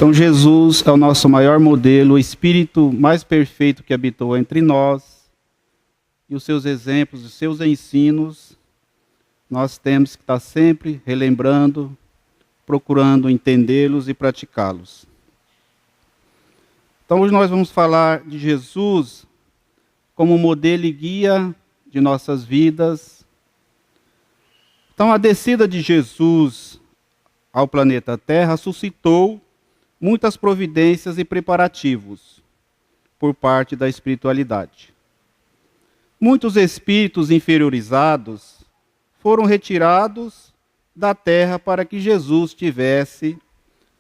Então Jesus é o nosso maior modelo, o Espírito mais perfeito que habitou entre nós. E os seus exemplos, os seus ensinos, nós temos que estar sempre relembrando, procurando entendê-los e praticá-los. Então hoje nós vamos falar de Jesus como modelo e guia de nossas vidas. Então a descida de Jesus ao planeta Terra suscitou muitas providências e preparativos por parte da espiritualidade. Muitos espíritos inferiorizados foram retirados da Terra para que Jesus tivesse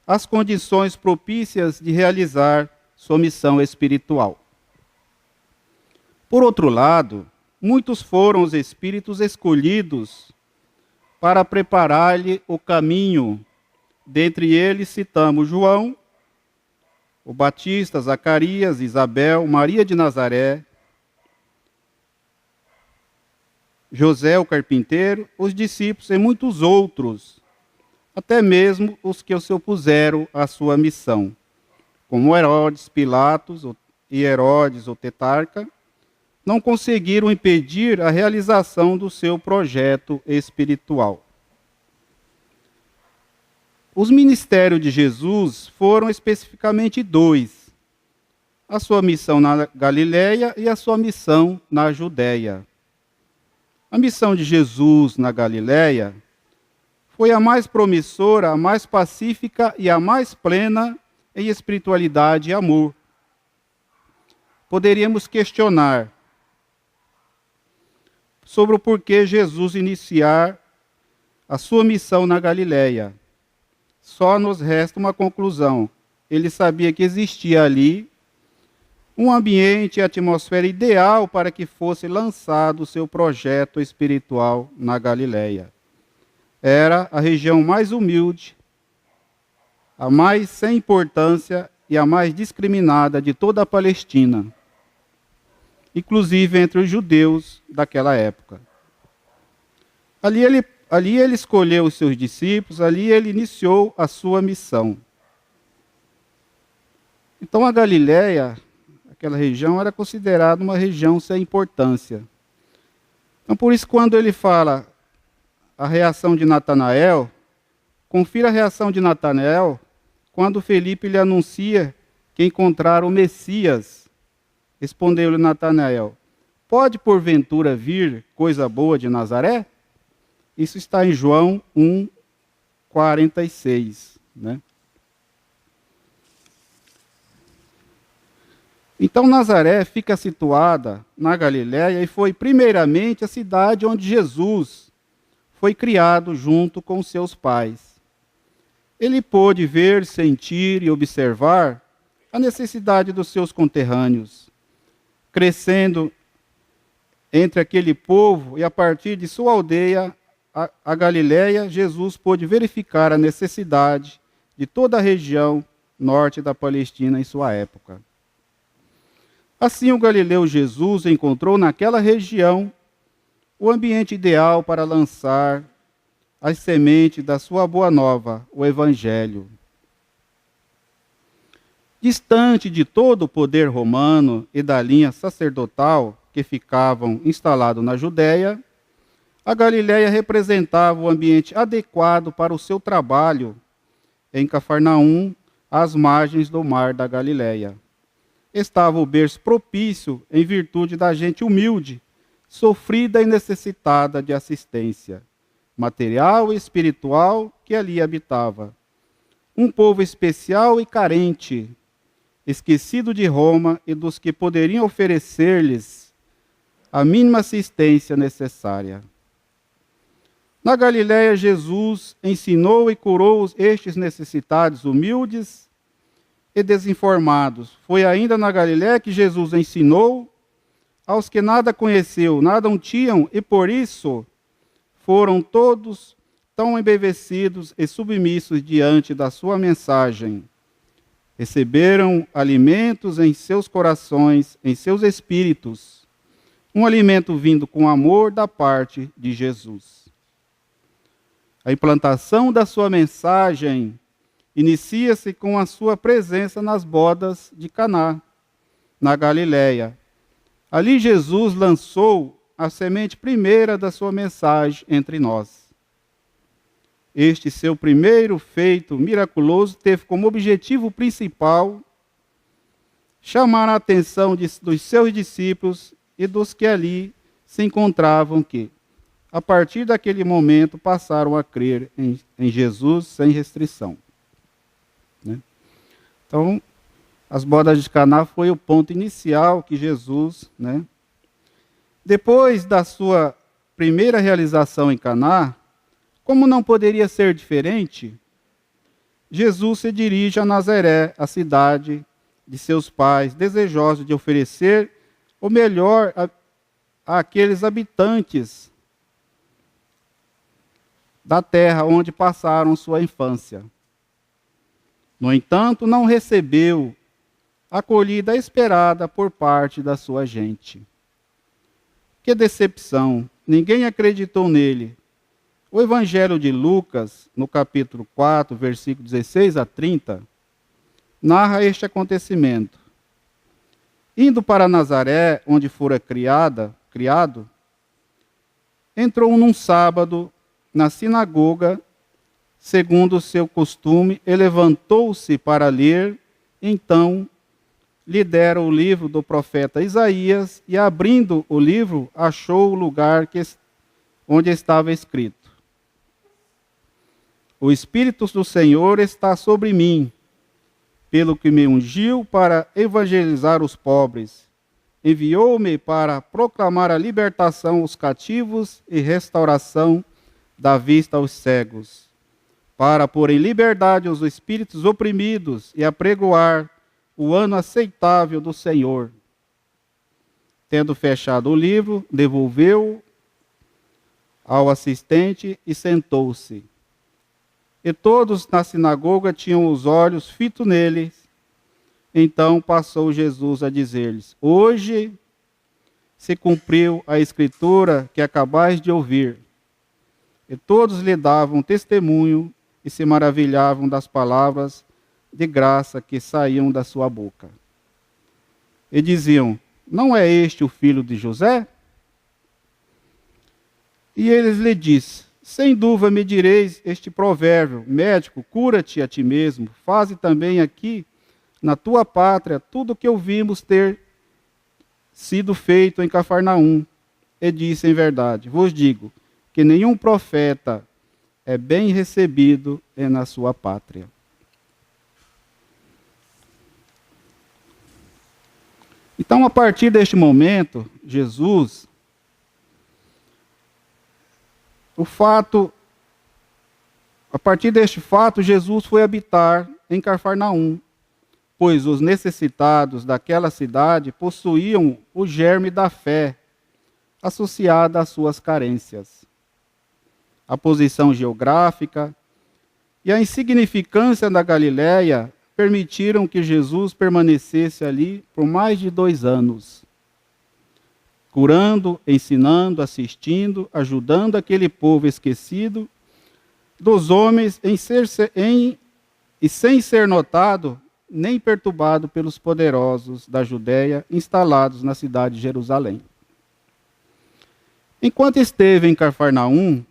as condições propícias de realizar sua missão espiritual. Por outro lado, muitos foram os espíritos escolhidos para preparar-lhe o caminho. Dentre eles citamos João, o Batista, Zacarias, Isabel, Maria de Nazaré, José o carpinteiro, os discípulos e muitos outros, até mesmo os que se opuseram à sua missão, como Herodes, Pilatos e Herodes, o tetrarca, não conseguiram impedir a realização do seu projeto espiritual. Os ministérios de Jesus foram especificamente dois: a sua missão na Galileia e a sua missão na Judéia. A missão de Jesus na Galileia foi a mais promissora, a mais pacífica e a mais plena em espiritualidade e amor. Poderíamos questionar sobre o porquê Jesus iniciar a sua missão na Galileia. Só nos resta uma conclusão: ele sabia que existia ali um ambiente e atmosfera ideal para que fosse lançado o seu projeto espiritual na Galileia. Era a região mais humilde, a mais sem importância e a mais discriminada de toda a Palestina, inclusive entre os judeus daquela época. Ali ele escolheu os seus discípulos, ali ele iniciou a sua missão. Então a Galileia, aquela região, era considerada uma região sem importância. Então por isso quando ele fala a reação de Natanael, confira a reação de Natanael quando Felipe lhe anuncia que encontrara o Messias. Respondeu-lhe Natanael: pode porventura vir coisa boa de Nazaré? Isso está em João 1:46, né? Então Nazaré fica situada na Galiléia e foi primeiramente a cidade onde Jesus foi criado junto com seus pais. Ele pôde ver, sentir e observar a necessidade dos seus conterrâneos, crescendo entre aquele povo, e a partir de sua aldeia, a Galileia, Jesus pôde verificar a necessidade de toda a região norte da Palestina em sua época. Assim, o galileu Jesus encontrou naquela região o ambiente ideal para lançar as sementes da sua boa nova, o Evangelho. Distante de todo o poder romano e da linha sacerdotal que ficavam instalados na Judéia, a Galileia representava o ambiente adequado para o seu trabalho em Cafarnaum, às margens do mar da Galileia. Estava o berço propício em virtude da gente humilde, sofrida e necessitada de assistência material e espiritual que ali habitava. Um povo especial e carente, esquecido de Roma e dos que poderiam oferecer-lhes a mínima assistência necessária. Na Galileia, Jesus ensinou e curou estes necessitados humildes e desinformados. Foi ainda na Galileia que Jesus ensinou aos que nada conheceu, nada tinham, e por isso foram todos tão embevecidos e submissos diante da sua mensagem. Receberam alimentos em seus corações, em seus espíritos, um alimento vindo com amor da parte de Jesus. A implantação da sua mensagem inicia-se com a sua presença nas bodas de Caná, na Galiléia. Ali Jesus lançou a semente primeira da sua mensagem entre nós. Este seu primeiro feito miraculoso teve como objetivo principal chamar a atenção dos seus discípulos e dos que ali se encontravam, que, a partir daquele momento, passaram a crer em Jesus sem restrição. Né? Então, as bodas de Caná foi o ponto inicial que Jesus, né? Depois da sua primeira realização em Caná, como não poderia ser diferente, Jesus se dirige a Nazaré, a cidade de seus pais, desejoso de oferecer o melhor àqueles habitantes da terra onde passaram sua infância. No entanto, não recebeu a acolhida esperada por parte da sua gente. Que decepção! Ninguém acreditou nele. O Evangelho de Lucas, no capítulo 4, versículo 16 a 30, narra este acontecimento. Indo para Nazaré, onde fora criado, entrou num sábado na sinagoga, segundo o seu costume, e levantou-se para ler. Então lhe deram o livro do profeta Isaías, e abrindo o livro, achou o lugar onde estava escrito: O Espírito do Senhor está sobre mim, pelo que me ungiu para evangelizar os pobres. Enviou-me para proclamar a libertação aos cativos e restauração da vista aos cegos, para pôr em liberdade os espíritos oprimidos e apregoar o ano aceitável do Senhor. Tendo fechado o livro, devolveu-o ao assistente e sentou-se. E todos na sinagoga tinham os olhos fitos nele. Então passou Jesus a dizer-lhes: Hoje se cumpriu a escritura que acabais de ouvir. E todos lhe davam testemunho e se maravilhavam das palavras de graça que saíam da sua boca. E diziam: Não é este o filho de José? E eles lhe disseram: Sem dúvida me direis este provérbio: Médico, cura-te a ti mesmo. Faze também aqui na tua pátria tudo o que ouvimos ter sido feito em Cafarnaum. E disse: Em verdade vos digo que nenhum profeta é bem recebido na sua pátria. Então, a partir deste momento, Jesus, a partir deste fato, Jesus foi habitar em Cafarnaum, pois os necessitados daquela cidade possuíam o germe da fé associada às suas carências. A posição geográfica e a insignificância da Galiléia permitiram que Jesus permanecesse ali por mais de 2 anos, curando, ensinando, assistindo, ajudando aquele povo esquecido dos homens e sem ser notado nem perturbado pelos poderosos da Judéia instalados na cidade de Jerusalém. Enquanto esteve em Cafarnaum,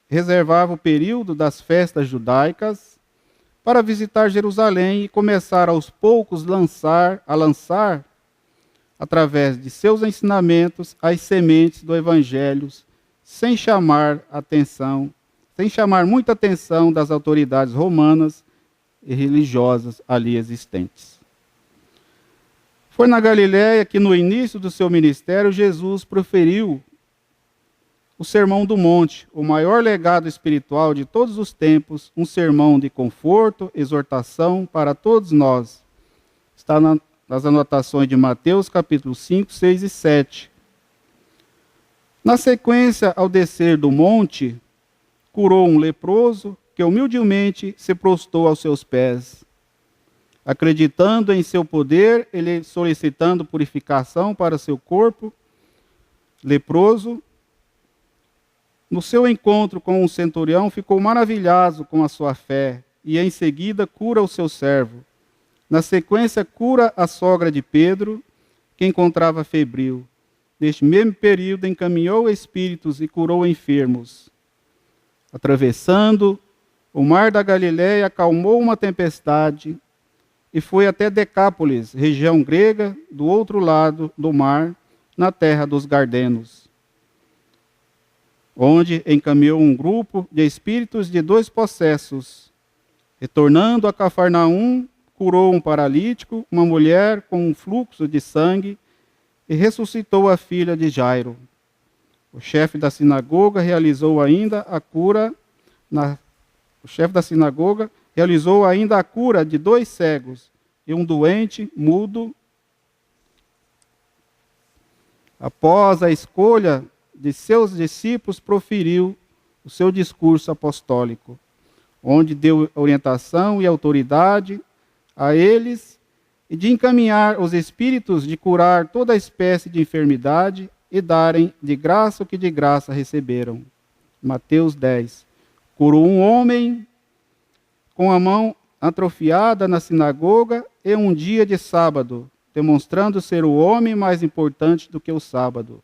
reservava o período das festas judaicas para visitar Jerusalém e começar aos poucos a lançar, através de seus ensinamentos, as sementes do Evangelho, sem chamar muita atenção das autoridades romanas e religiosas ali existentes. Foi na Galiléia que, no início do seu ministério, Jesus proferiu o Sermão do Monte, o maior legado espiritual de todos os tempos, um sermão de conforto, exortação para todos nós. Está nas anotações de Mateus, capítulo 5, 6 e 7. Na sequência, ao descer do monte, curou um leproso que humildemente se prostrou aos seus pés. Acreditando em seu poder, ele solicitando purificação para seu corpo leproso, no seu encontro com o centurião, ficou maravilhado com a sua fé e em seguida cura o seu servo. Na sequência, cura a sogra de Pedro, que encontrava febril. Neste mesmo período, encaminhou espíritos e curou enfermos. Atravessando o mar da Galileia, acalmou uma tempestade e foi até Decápolis, região grega, do outro lado do mar, na terra dos Gardenos, onde encaminhou um grupo de espíritos de 2 possessos. Retornando a Cafarnaum, curou um paralítico, uma mulher com um fluxo de sangue, e ressuscitou a filha de Jairo. O chefe da sinagoga realizou ainda a cura de 2 cegos e um doente mudo. Após a escolha de seus discípulos, proferiu o seu discurso apostólico, onde deu orientação e autoridade a eles e de encaminhar os espíritos, de curar toda espécie de enfermidade e darem de graça o que de graça receberam. Mateus 10. Curou um homem com a mão atrofiada na sinagoga e um dia de sábado, demonstrando ser o homem mais importante do que o sábado.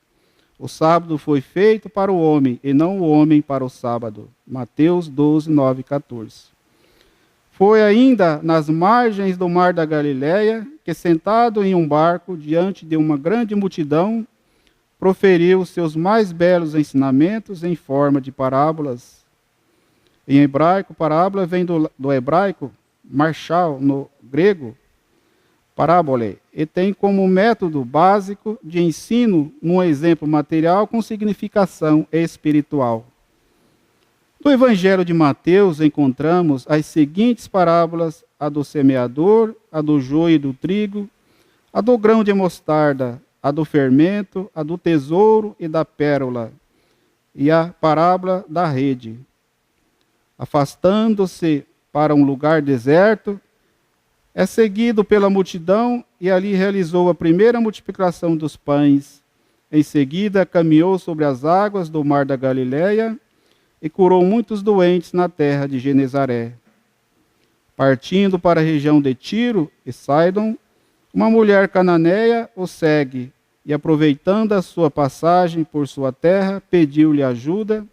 O sábado foi feito para o homem, e não o homem para o sábado. Mateus 12, 9 e 14. Foi ainda nas margens do mar da Galileia que, sentado em um barco, diante de uma grande multidão, proferiu seus mais belos ensinamentos em forma de parábolas. Em hebraico, parábola vem do hebraico, marshal, no grego, parábole, e tem como método básico de ensino um exemplo material com significação espiritual. No Evangelho de Mateus encontramos as seguintes parábolas: a do semeador, a do joio e do trigo, a do grão de mostarda, a do fermento, a do tesouro e da pérola, e a parábola da rede. Afastando-se para um lugar deserto, é seguido pela multidão e ali realizou a primeira multiplicação dos pães. Em seguida, caminhou sobre as águas do mar da Galileia e curou muitos doentes na terra de Genezaré. Partindo para a região de Tiro e Sidom, uma mulher cananeia o segue e, aproveitando a sua passagem por sua terra, pediu-lhe ajuda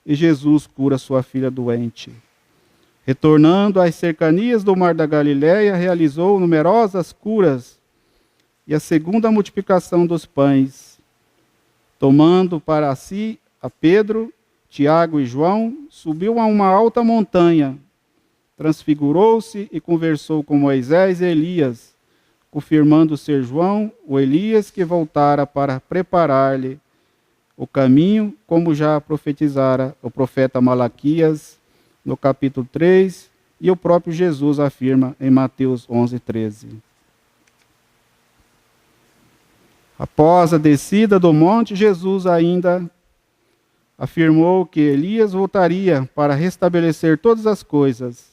e Jesus cura sua filha doente. Retornando às cercanias do mar da Galileia, realizou numerosas curas e a segunda multiplicação dos pães. Tomando para si a Pedro, Tiago e João, subiu a uma alta montanha, transfigurou-se e conversou com Moisés e Elias, confirmando ser João, o Elias que voltara para preparar-lhe o caminho, como já profetizara o profeta Malaquias, no capítulo 3, e o próprio Jesus afirma em Mateus 11, 13. Após a descida do monte, Jesus ainda afirmou que Elias voltaria para restabelecer todas as coisas.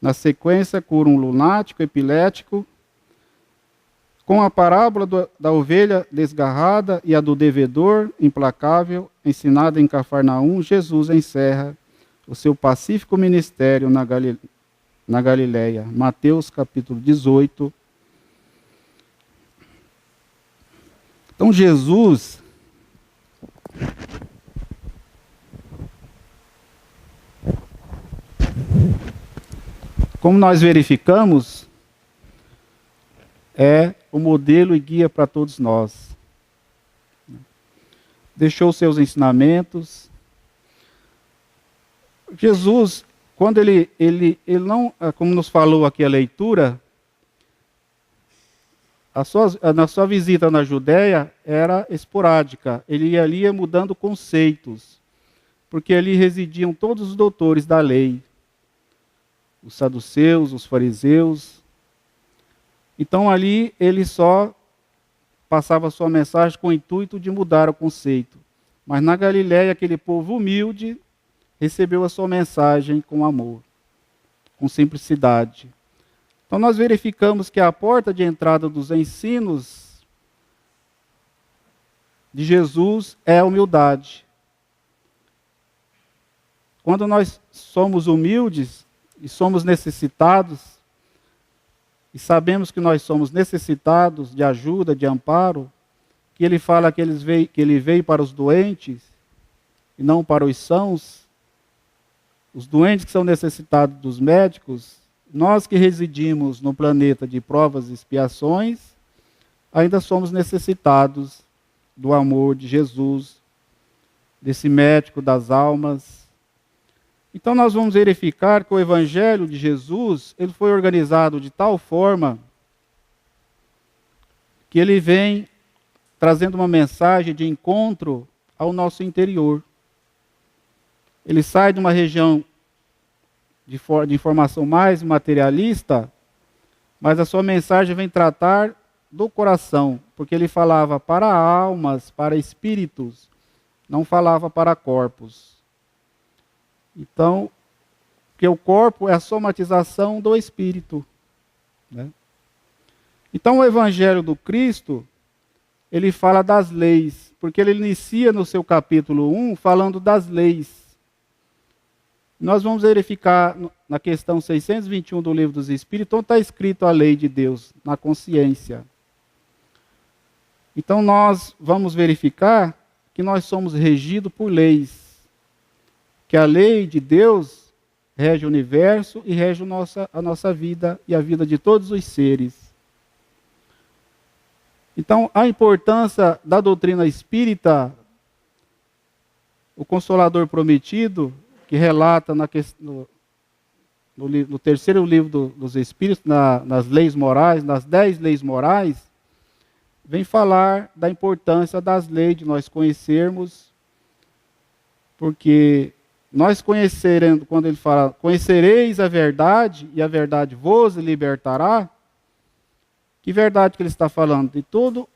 Na sequência, cura um lunático epilético. Com a parábola da ovelha desgarrada e a do devedor implacável, ensinada em Cafarnaum, Jesus encerra o seu pacífico ministério na Galileia. Mateus capítulo 18. Então Jesus como nós verificamos, é o modelo e guia para todos nós. Deixou seus ensinamentos. Jesus, quando ele não, como nos falou aqui a leitura, na sua visita na Judéia era esporádica. Ele ia mudando conceitos, porque ali residiam todos os doutores da lei, os saduceus, os fariseus. Então ali ele só passava a sua mensagem com o intuito de mudar o conceito. Mas na Galileia, aquele povo humilde recebeu a sua mensagem com amor, com simplicidade. Então nós verificamos que a porta de entrada dos ensinos de Jesus é a humildade. Quando nós somos humildes, e somos necessitados, e sabemos que nós somos necessitados de ajuda, de amparo, que ele fala que ele veio para os doentes e não para os sãos, os doentes que são necessitados dos médicos, nós que residimos no planeta de provas e expiações, ainda somos necessitados do amor de Jesus, desse médico das almas. Então nós vamos verificar que o Evangelho de Jesus, ele foi organizado de tal forma que ele vem trazendo uma mensagem de encontro ao nosso interior. Ele sai de uma região de informação mais materialista, mas a sua mensagem vem tratar do coração, porque ele falava para almas, para espíritos, não falava para corpos. Então, porque o corpo é a somatização do espírito, né? Então, o Evangelho do Cristo, ele fala das leis, porque ele inicia no seu capítulo 1 falando das leis. Nós vamos verificar na questão 621 do Livro dos Espíritos, onde está escrito a lei de Deus, na consciência. Então nós vamos verificar que nós somos regidos por leis, que a lei de Deus rege o universo e rege a nossa vida e a vida de todos os seres. Então, a importância da doutrina espírita, o Consolador Prometido, que relata no terceiro livro dos Espíritos, nas leis morais, nas 10 leis morais, vem falar da importância das leis, de nós conhecermos, porque nós conheceremos, quando ele fala, conhecereis a verdade, e a verdade vos libertará, que verdade que ele está falando? De todo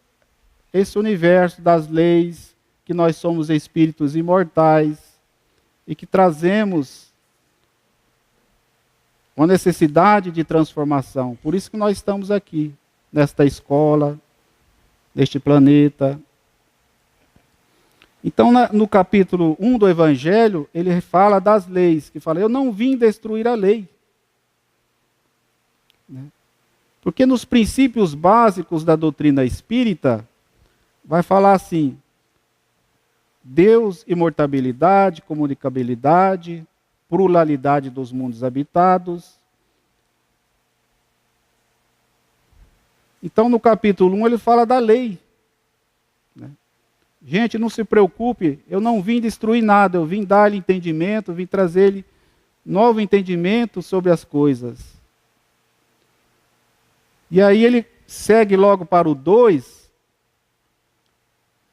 esse universo das leis, que nós somos espíritos imortais, e que trazemos uma necessidade de transformação. Por isso que nós estamos aqui, nesta escola, neste planeta. Então, no capítulo 1 do Evangelho, ele fala das leis, que fala, eu não vim destruir a lei. Né? Porque nos princípios básicos da doutrina espírita, vai falar assim, Deus, imortabilidade, comunicabilidade, pluralidade dos mundos habitados. Então, no capítulo 1, ele fala da lei. Né? Gente, não se preocupe, eu não vim destruir nada, eu vim dar-lhe entendimento, vim trazer-lhe novo entendimento sobre as coisas. E aí ele segue logo para o 2.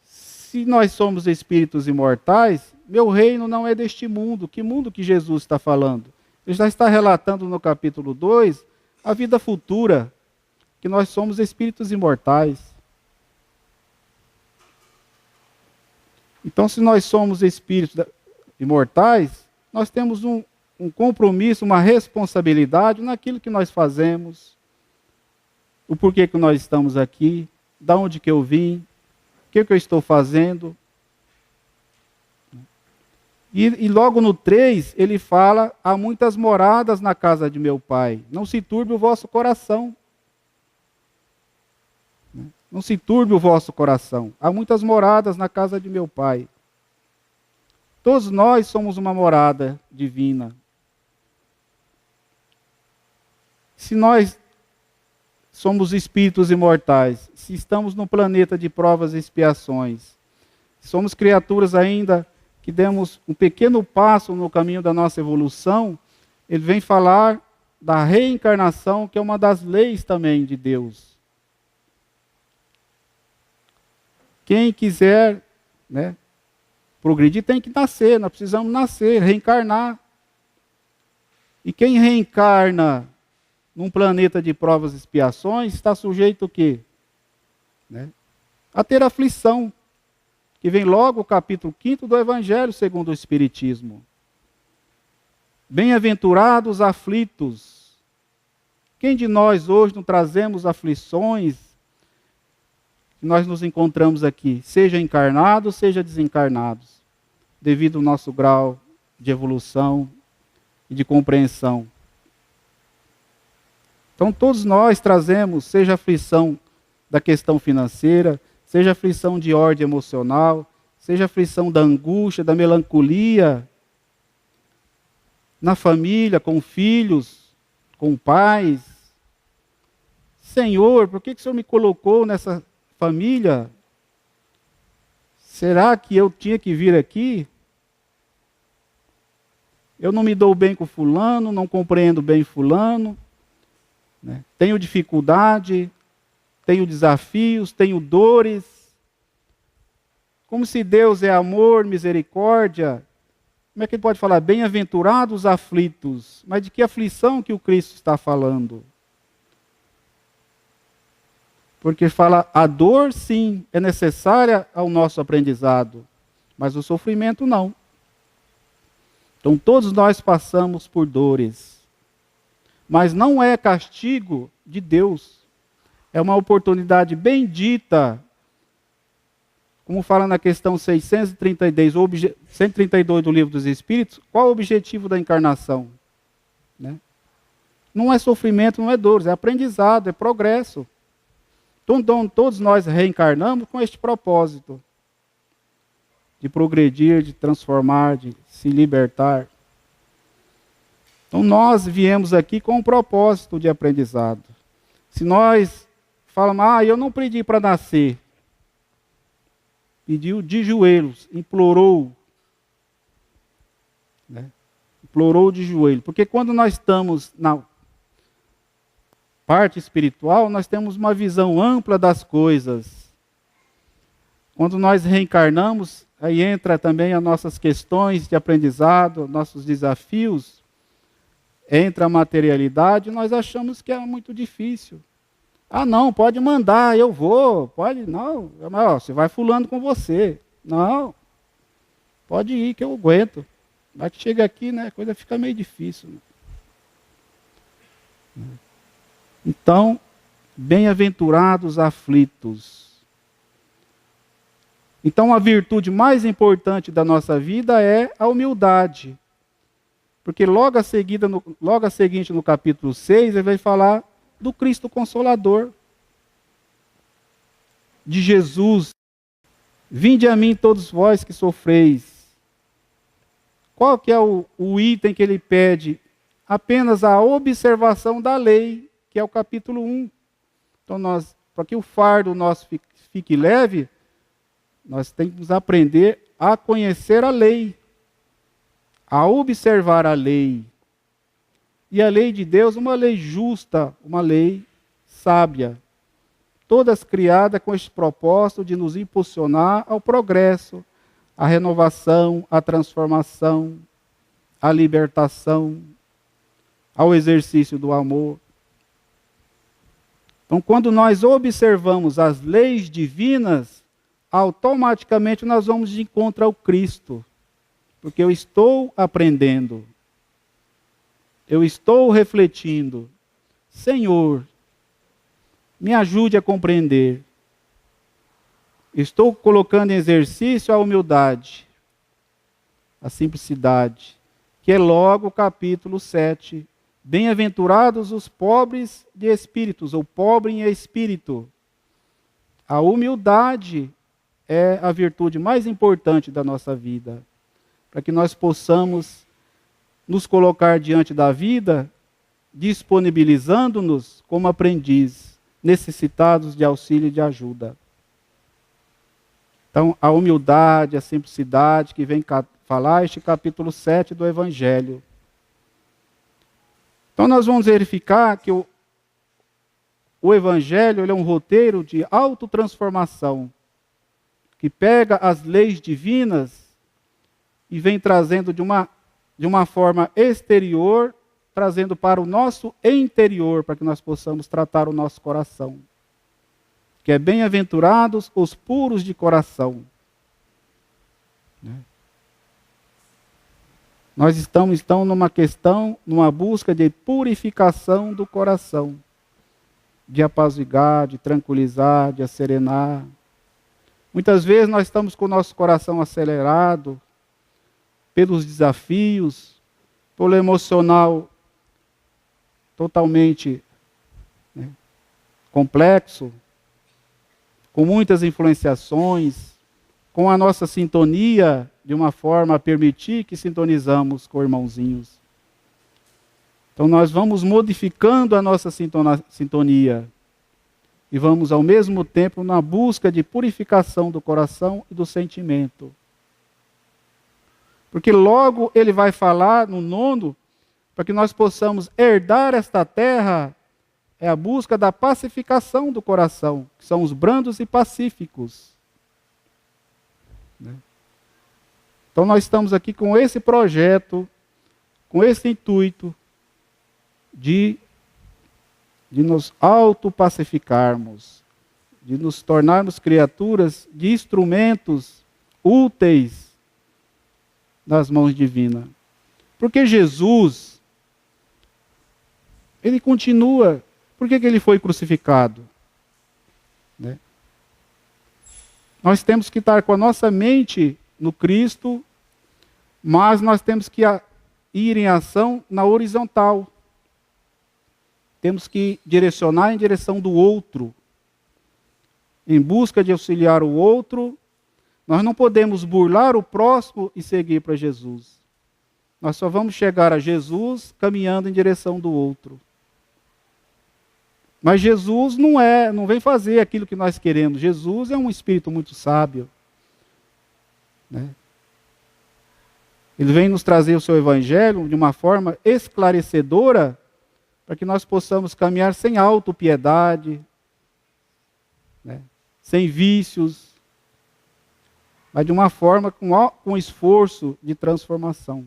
Se nós somos espíritos imortais, meu reino não é deste mundo. Que mundo que Jesus está falando? Ele já está relatando no capítulo 2 a vida futura, que nós somos espíritos imortais. Então, se nós somos espíritos imortais, nós temos um compromisso, uma responsabilidade naquilo que nós fazemos, o porquê que nós estamos aqui, da onde que eu vim, o que eu estou fazendo. E logo no 3, ele fala, há muitas moradas na casa de meu pai, não se turbe o vosso coração. Não se turbe o vosso coração, há muitas moradas na casa de meu pai. Todos nós somos uma morada divina. Se nós somos espíritos imortais, se estamos no planeta de provas e expiações, somos criaturas ainda que demos um pequeno passo no caminho da nossa evolução, ele vem falar da reencarnação, que é uma das leis também de Deus. Quem quiser, né, progredir tem que nascer, nós precisamos nascer, reencarnar. E quem reencarna num planeta de provas e expiações está sujeito o quê? Né? A ter aflição, que vem logo o capítulo 5 do Evangelho segundo o Espiritismo. Bem-aventurados os aflitos. Quem de nós hoje não trazemos aflições que nós nos encontramos aqui, seja encarnados, seja desencarnados, devido ao nosso grau de evolução e de compreensão. Então todos nós trazemos, seja aflição da questão financeira, seja aflição de ordem emocional, seja aflição da angústia, da melancolia, na família, com filhos, com pais. Senhor, por que o Senhor me colocou nessa família? Será que eu tinha que vir aqui? Eu não me dou bem com fulano, não compreendo bem fulano, né? Tenho dificuldade, tenho desafios, tenho dores. Como se Deus é amor, misericórdia, como é que ele pode falar? Bem-aventurados os aflitos. Mas de que aflição que o Cristo está falando? Porque fala, a dor sim é necessária ao nosso aprendizado, mas o sofrimento não. Então todos nós passamos por dores, mas não é castigo de Deus. É uma oportunidade bendita, como fala na questão 132 do Livro dos Espíritos, qual o objetivo da encarnação? Né? Não é sofrimento, não é dores, é aprendizado, é progresso. Então todos nós reencarnamos com este propósito, de progredir, de transformar, de se libertar. Então nós viemos aqui com um propósito de aprendizado. Se nós falamos, eu não pedi para nascer, pediu de joelhos, implorou, né? Implorou de joelho, porque quando nós estamos na parte espiritual, nós temos uma visão ampla das coisas. Quando nós reencarnamos, aí entra também as nossas questões de aprendizado, nossos desafios, entra a materialidade, nós achamos que é muito difícil. Não, pode mandar, eu vou, pode, não, você vai fulano com você. Não, pode ir que eu aguento. Mas que chega aqui, né, a coisa fica meio difícil. Então, bem-aventurados aflitos. Então, a virtude mais importante da nossa vida é a humildade. Porque logo a seguinte, no capítulo 6, ele vai falar do Cristo Consolador, de Jesus. Vinde a mim todos vós que sofreis. Qual que é o item que ele pede? Apenas a observação da lei, que é o capítulo 1. Então, para que o fardo nosso fique leve, nós temos que aprender a conhecer a lei, a observar a lei. E a lei de Deus, uma lei justa, uma lei sábia. Todas criadas com este propósito de nos impulsionar ao progresso, à renovação, à transformação, à libertação, ao exercício do amor. Então, quando nós observamos as leis divinas, automaticamente nós vamos de encontro ao Cristo. Porque eu estou aprendendo. Eu estou refletindo. Senhor, me ajude a compreender. Estou colocando em exercício a humildade, a simplicidade, que é logo o capítulo 7. Bem-aventurados os pobres de espíritos, ou pobre em espírito. A humildade é a virtude mais importante da nossa vida, para que nós possamos nos colocar diante da vida, disponibilizando-nos como aprendiz, necessitados de auxílio e de ajuda. Então, a humildade, a simplicidade que vem falar este capítulo 7 do Evangelho. Então, nós vamos verificar que o Evangelho ele é um roteiro de autotransformação, que pega as leis divinas e vem trazendo de uma forma exterior, trazendo para o nosso interior, para que nós possamos tratar o nosso coração. Que é bem-aventurados os puros de coração. Nós estamos, então, numa busca de purificação do coração. De apaziguar, de tranquilizar, de acerenar. Muitas vezes nós estamos com o nosso coração acelerado, pelos desafios, pelo emocional totalmente né, complexo, com muitas influenciações, com a nossa sintonia de uma forma a permitir que sintonizamos com irmãozinhos. Então nós vamos modificando a nossa sintonia e vamos ao mesmo tempo na busca de purificação do coração e do sentimento. Porque logo ele vai falar no 9, para que nós possamos herdar esta terra, é a busca da pacificação do coração, que são os brandos e pacíficos. Então nós estamos aqui com esse projeto, com esse intuito de nos autopacificarmos, de nos tornarmos criaturas de instrumentos úteis nas mãos divinas. Porque Jesus, ele continua. Por que ele foi crucificado? Né? Nós temos que estar com a nossa mente no Cristo, mas nós temos que ir em ação na horizontal. Temos que direcionar em direção do outro, em busca de auxiliar o outro. Nós não podemos burlar o próximo e seguir para Jesus. Nós só vamos chegar a Jesus caminhando em direção do outro. Mas Jesus não vem fazer aquilo que nós queremos. Jesus é um espírito muito sábio. Né? Ele vem nos trazer o seu evangelho de uma forma esclarecedora, para que nós possamos caminhar sem autopiedade, né? Sem vícios, mas de uma forma com esforço de transformação.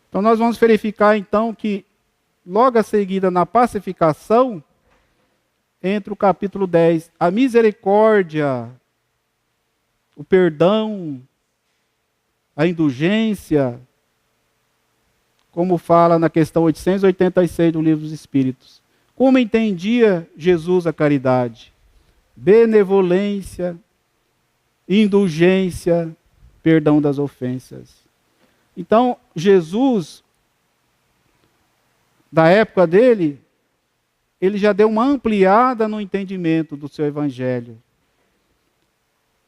Então nós vamos verificar então que logo a seguida na pacificação, entre o capítulo 10, a misericórdia, o perdão, a indulgência, como fala na questão 886 do Livro dos Espíritos. Como entendia Jesus a caridade? Benevolência, indulgência, perdão das ofensas. Então, Jesus, da época dele, ele já deu uma ampliada no entendimento do seu evangelho.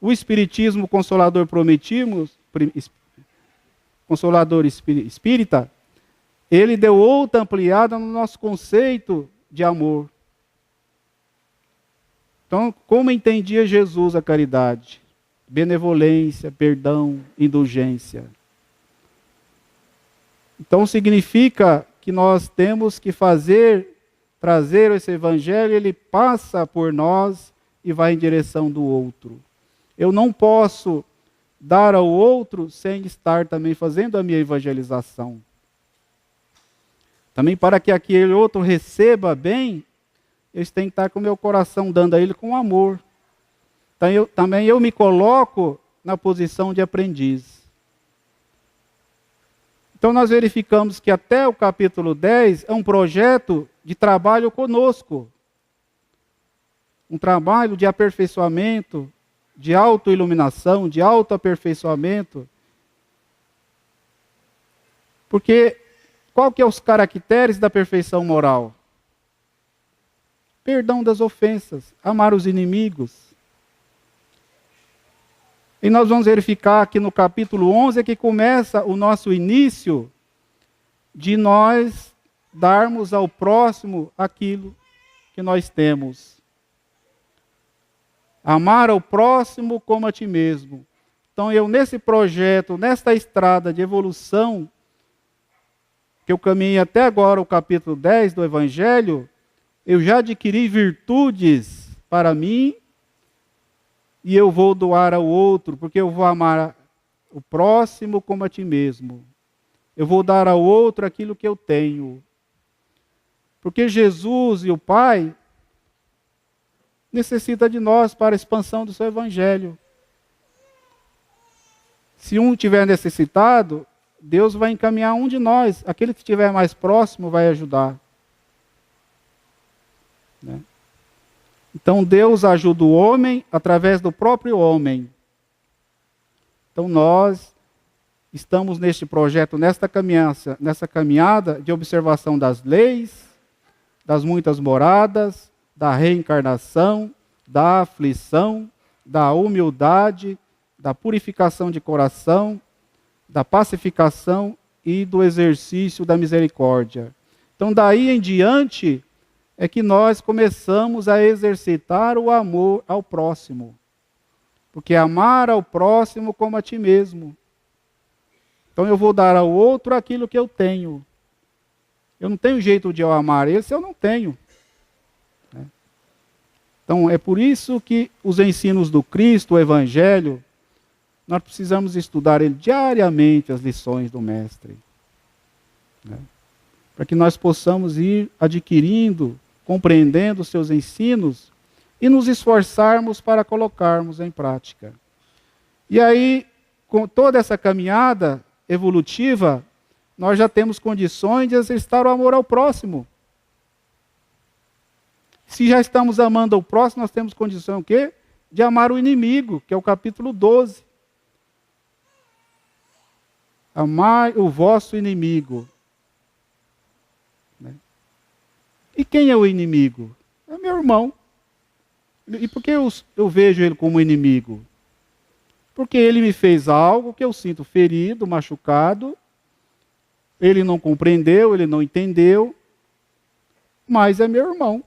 O Espiritismo Consolador Consolador Espírita, ele deu outra ampliada no nosso conceito de amor. Então, como entendia Jesus a caridade? Benevolência, perdão, indulgência. Então, significa que nós temos que trazer esse evangelho, ele passa por nós e vai em direção do outro. Eu não posso dar ao outro sem estar também fazendo a minha evangelização. Também para que aquele outro receba bem, eu tenho que estar com o meu coração dando a ele com amor. Então, também eu me coloco na posição de aprendiz. Então nós verificamos que até o capítulo 10 é um projeto de trabalho conosco. Um trabalho de aperfeiçoamento, de autoiluminação, de autoaperfeiçoamento. Porque qual que é os caracteres da perfeição moral? Perdão das ofensas, amar os inimigos. E nós vamos verificar que no capítulo 11 é que começa o nosso início de nós darmos ao próximo aquilo que nós temos. Amar ao próximo como a ti mesmo. Então eu nesse projeto, nesta estrada de evolução, que eu caminhei até agora o capítulo 10 do Evangelho, eu já adquiri virtudes para mim e eu vou doar ao outro, porque eu vou amar o próximo como a ti mesmo. Eu vou dar ao outro aquilo que eu tenho. Porque Jesus e o Pai necessitam de nós para a expansão do seu Evangelho. Se um tiver necessitado, Deus vai encaminhar um de nós. Aquele que estiver mais próximo vai ajudar. Né? Então Deus ajuda o homem através do próprio homem. Então nós estamos neste projeto, nessa caminhada de observação das leis, das muitas moradas, da reencarnação, da aflição, da humildade, da purificação de coração, da pacificação e do exercício da misericórdia. Então, daí em diante, é que nós começamos a exercitar o amor ao próximo. Porque amar ao próximo como a ti mesmo. Então, eu vou dar ao outro aquilo que eu tenho. Eu não tenho jeito de eu amar esse, eu não tenho. Então, é por isso que os ensinos do Cristo, o Evangelho, nós precisamos estudar ele diariamente, as lições do Mestre. Para que nós possamos ir adquirindo, compreendendo os seus ensinos e nos esforçarmos para colocarmos em prática. E aí, com toda essa caminhada evolutiva, nós já temos condições de exercitar o amor ao próximo. Se já estamos amando ao próximo, nós temos condição o quê? De amar o inimigo, que é o capítulo 12. Amar o vosso inimigo. E quem é o inimigo? É meu irmão. E por que eu vejo ele como inimigo? Porque ele me fez algo que eu sinto ferido, machucado. Ele não compreendeu, ele não entendeu. Mas é meu irmão.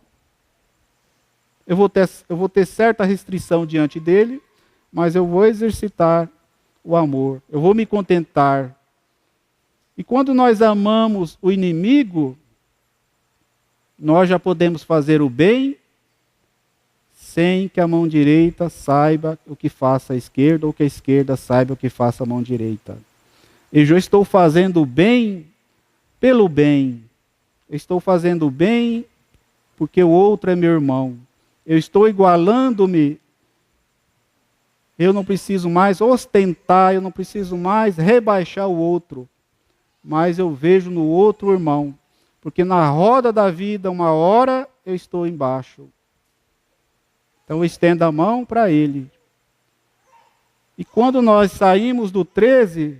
Eu vou ter certa restrição diante dele, mas eu vou exercitar o amor. Eu vou me contentar. E quando nós amamos o inimigo, nós já podemos fazer o bem sem que a mão direita saiba o que faça a esquerda, ou que a esquerda saiba o que faça a mão direita. Eu já estou fazendo o bem pelo bem. Eu estou fazendo o bem porque o outro é meu irmão. Eu estou igualando-me. Eu não preciso mais ostentar, eu não preciso mais rebaixar o outro. Mas eu vejo no outro irmão. Porque na roda da vida, uma hora, eu estou embaixo. Então eu estendo a mão para ele. E quando nós saímos do 13,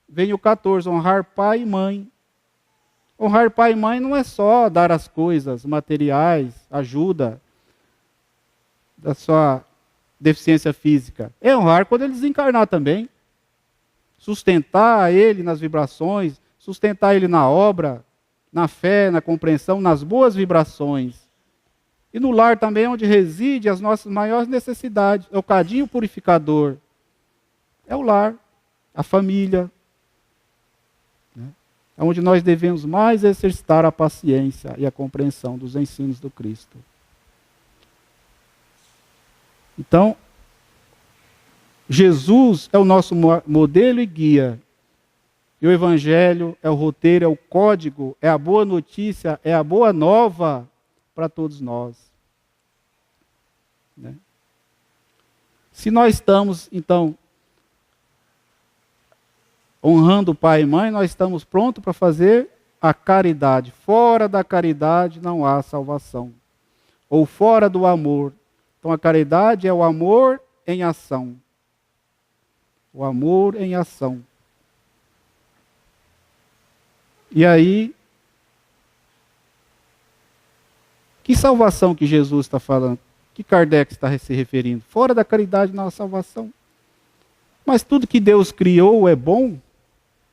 vem o 14, honrar pai e mãe. Honrar pai e mãe não é só dar as coisas materiais, ajuda da sua deficiência física. É honrar quando ele desencarnar também. Sustentar ele nas vibrações, sustentar ele na obra, na fé, na compreensão, nas boas vibrações. E no lar também, onde reside as nossas maiores necessidades. É o cadinho purificador. É o lar, a família. É onde nós devemos mais exercitar a paciência e a compreensão dos ensinos do Cristo. Então, Jesus é o nosso modelo e guia. E o Evangelho é o roteiro, é o código, é a boa notícia, é a boa nova para todos nós. Se nós estamos, então, honrando pai e mãe, nós estamos prontos para fazer a caridade. Fora da caridade não há salvação. Ou fora do amor. Então a caridade é o amor em ação. O amor em ação. E aí, que salvação que Jesus está falando? Que Kardec está se referindo? Fora da caridade não há salvação. Mas tudo que Deus criou é bom.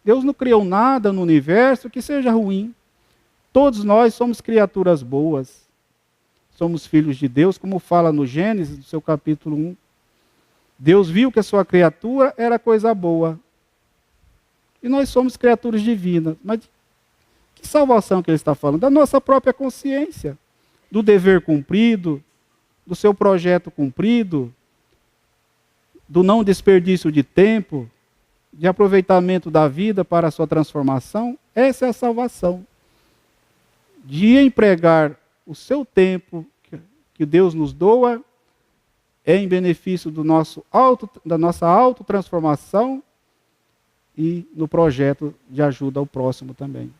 Deus não criou nada no universo que seja ruim. Todos nós somos criaturas boas. Somos filhos de Deus, como fala no Gênesis, no seu capítulo 1. Deus viu que a sua criatura era coisa boa. E nós somos criaturas divinas. Mas que salvação que ele está falando? Da nossa própria consciência. Do dever cumprido, do seu projeto cumprido, do não desperdício de tempo, de aproveitamento da vida para a sua transformação. Essa é a salvação. De empregar o seu tempo que Deus nos doa em benefício da nossa autotransformação e no projeto de ajuda ao próximo também.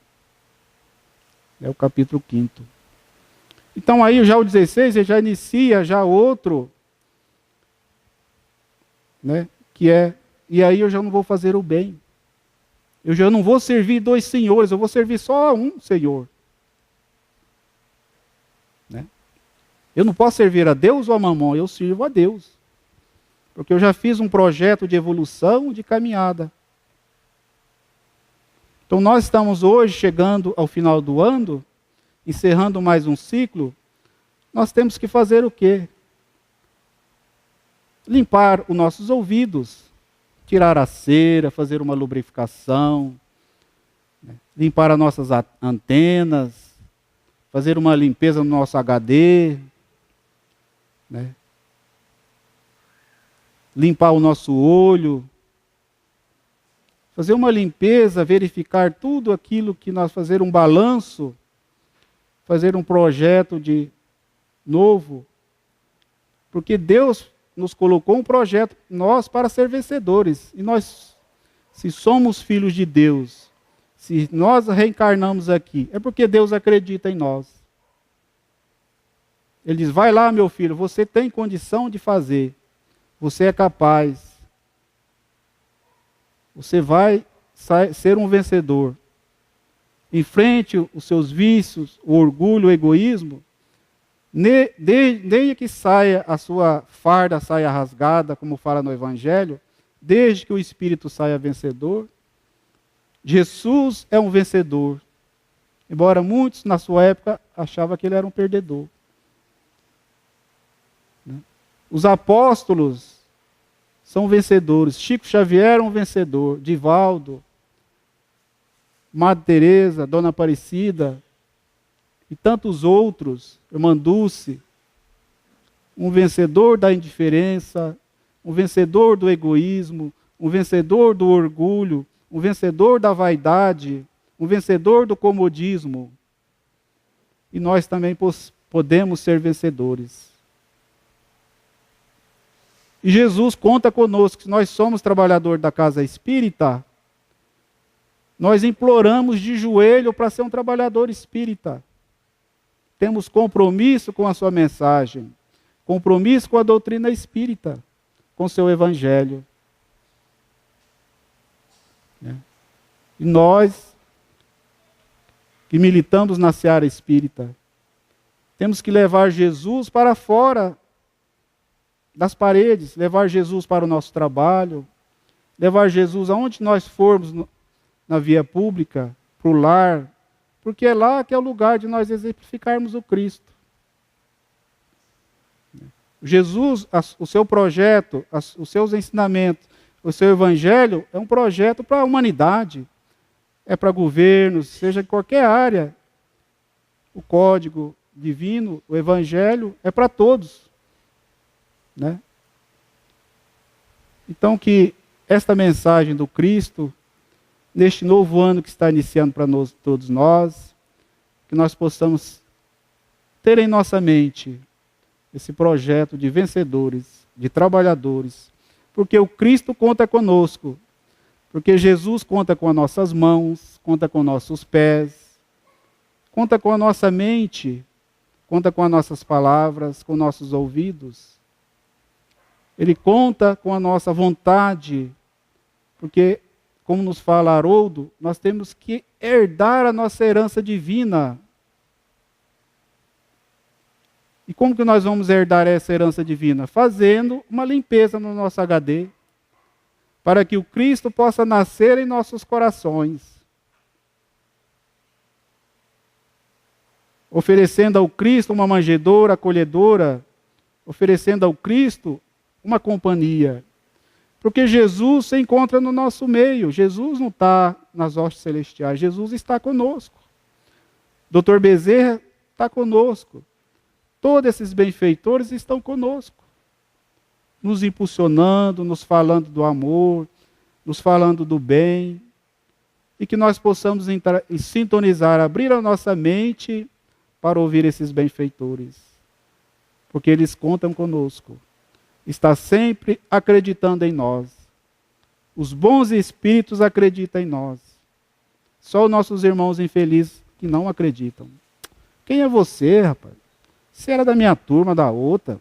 É o capítulo 5º. Então aí já o 16, ele já inicia já outro, que é, e aí eu já não vou fazer o bem. Eu já não vou servir dois senhores, eu vou servir só um Senhor. Eu não posso servir a Deus ou a mamão, eu sirvo a Deus. Porque eu já fiz um projeto de evolução, de caminhada. Então nós estamos hoje chegando ao final do ano, encerrando mais um ciclo. Nós temos que fazer o quê? Limpar os nossos ouvidos, tirar a cera, fazer uma lubrificação, limpar as nossas antenas, fazer uma limpeza no nosso HD, limpar o nosso olho, fazer uma limpeza, verificar tudo aquilo que nós fazer um balanço, fazer um projeto de novo, porque Deus nos colocou um projeto nós para ser vencedores. E nós, se somos filhos de Deus, se nós reencarnamos aqui, é porque Deus acredita em nós. Ele diz, vai lá, meu filho, você tem condição de fazer. Você é capaz. Você vai ser um vencedor. Enfrente os seus vícios, o orgulho, o egoísmo. Desde que saia a sua farda, saia rasgada, como fala no Evangelho, desde que o Espírito saia vencedor. Jesus é um vencedor. Embora muitos, na sua época, achavam que ele era um perdedor. Os apóstolos são vencedores. Chico Xavier é um vencedor. Divaldo, Madre Teresa, Dona Aparecida e tantos outros, Irmã Dulce, um vencedor da indiferença, um vencedor do egoísmo, um vencedor do orgulho, um vencedor da vaidade, um vencedor do comodismo. E nós também podemos ser vencedores. E Jesus conta conosco, que nós somos trabalhadores da casa espírita, nós imploramos de joelho para ser um trabalhador espírita. Temos compromisso com a sua mensagem, compromisso com a doutrina espírita, com o seu evangelho. E nós, que militamos na seara espírita, temos que levar Jesus para fora das paredes, levar Jesus para o nosso trabalho, levar Jesus aonde nós formos na via pública, para o lar, porque é lá que é o lugar de nós exemplificarmos o Cristo. Jesus, o seu projeto, os seus ensinamentos, o seu evangelho é um projeto para a humanidade, é para governos, seja em qualquer área. O código divino, o evangelho é para todos. Então que esta mensagem do Cristo, neste novo ano que está iniciando para todos nós, que nós possamos ter em nossa mente esse projeto de vencedores, de trabalhadores, porque o Cristo conta conosco, porque Jesus conta com as nossas mãos, conta com nossos pés, conta com a nossa mente, conta com as nossas palavras, com nossos ouvidos. Ele conta com a nossa vontade, porque, como nos fala Haroldo, nós temos que herdar a nossa herança divina. E como que nós vamos herdar essa herança divina? Fazendo uma limpeza no nosso HD, para que o Cristo possa nascer em nossos corações. Oferecendo ao Cristo uma manjedoura acolhedora, oferecendo ao Cristo uma companhia. Porque Jesus se encontra no nosso meio. Jesus não está nas hostes celestiais. Jesus está conosco. Dr. Bezerra está conosco. Todos esses benfeitores estão conosco. Nos impulsionando, nos falando do amor, nos falando do bem. E que nós possamos entrar e sintonizar, abrir a nossa mente para ouvir esses benfeitores. Porque eles contam conosco. Está sempre acreditando em nós. Os bons espíritos acreditam em nós. Só os nossos irmãos infelizes que não acreditam. Quem é você, rapaz? Você era da minha turma, da outra.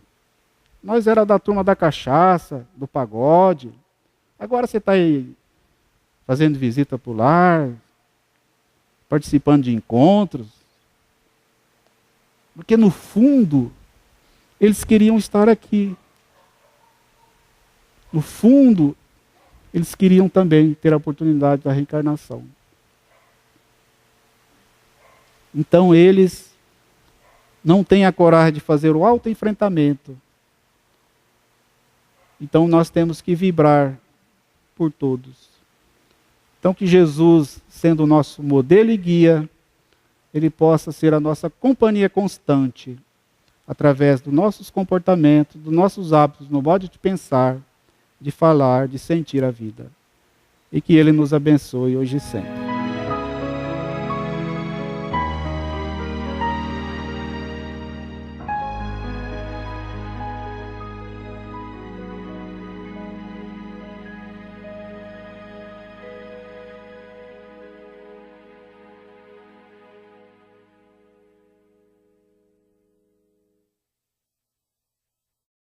Nós era da turma da cachaça, do pagode. Agora você está aí fazendo visita para o lar, participando de encontros. Porque no fundo, Eles queriam estar aqui. No fundo, eles queriam também ter a oportunidade da reencarnação. Então eles não têm a coragem de fazer o autoenfrentamento. Então nós temos que vibrar por todos. Então que Jesus, sendo o nosso modelo e guia, ele possa ser a nossa companhia constante, através dos nossos comportamentos, dos nossos hábitos, no modo de pensar, de falar, de sentir a vida. E que ele nos abençoe hoje e sempre.